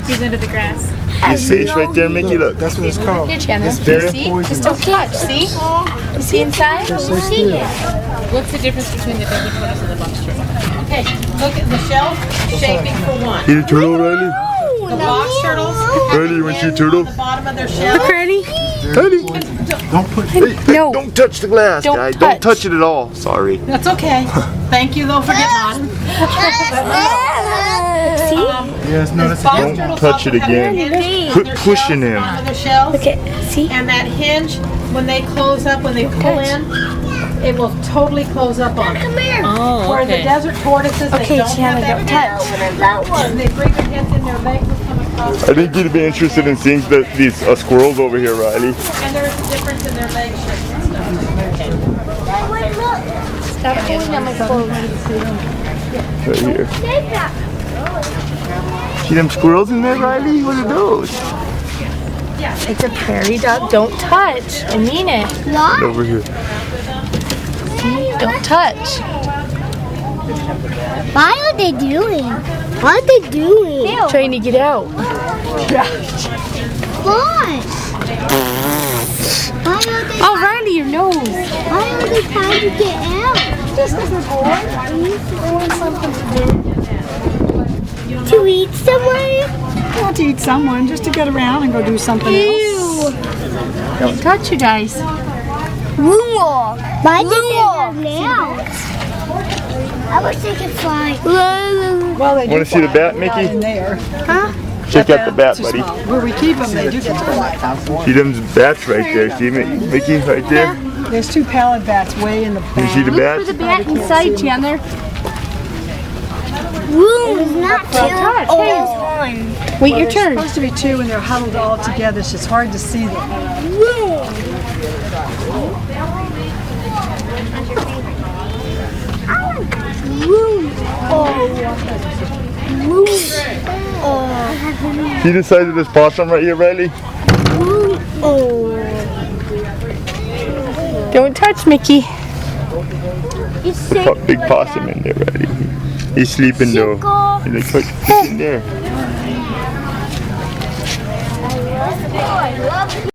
He's under the grass. His face right there, Mickey, look. That's what it's called. Here, Chandler. There. See? Just don't touch. See? You see inside? See it. What's the difference between the desert tortoise and the box turtle? Okay, look at the shell shaping for one. See the turtle, Riley? The box turtles Riley, you want to see a turtle? on the bottom of their shell. Ready? Riley. Don't put. No. Don't touch the glass, Don't guys. touch. Don't touch it at all. Sorry. That's okay. Thank you though for getting on. Yes, no, that's Box Don't turtles touch it also have a again. hinge Quit on their pushing shells, him. bottom of their shells. Okay. See? And that hinge, when they close up, when they pull in, it will totally close up on it. Oh, Where the desert tortoises, they Okay, don't have Chandler, that don't hinge. touch. And they bring their heads in, their legs will come across. I think you'd be interested in seeing these squirrels over here, Riley. And there's a difference in their leg shape and stuff. Stop pulling on my clothes. Right here. See them squirrels in there, Riley? What are those? It's a prairie dog. Don't touch. I mean it. Over here. Don't touch. What are they doing? What are they doing? Trying to get out. What? Why are they? Oh, Riley, your nose. Why are they trying to get out? Just because they're bored. They want something to do. To eat somewhere? Want to eat someone just to get around and go do something else. Don't touch, you guys. Moonwalk. Why do they have nails? I wish they could fly. Well, they do Want to see the fly. bat, In Mickey? there. Check out the bat, Too buddy. small. Where we keep them, they do get to fly. See them bats right there. See Mickey right there? There's two pallid bats way in the You see back. the bats? bat inside, Chandler. There's not two. touch. Oh, Hey. there's one. Wait your There's turn. supposed to be two and they're huddled all together, so it's hard to see them. See the size of this possum right here, Riley? Don't touch, Mickey. Big possum in there, Riley. He's sleeping though. He's like, look in there.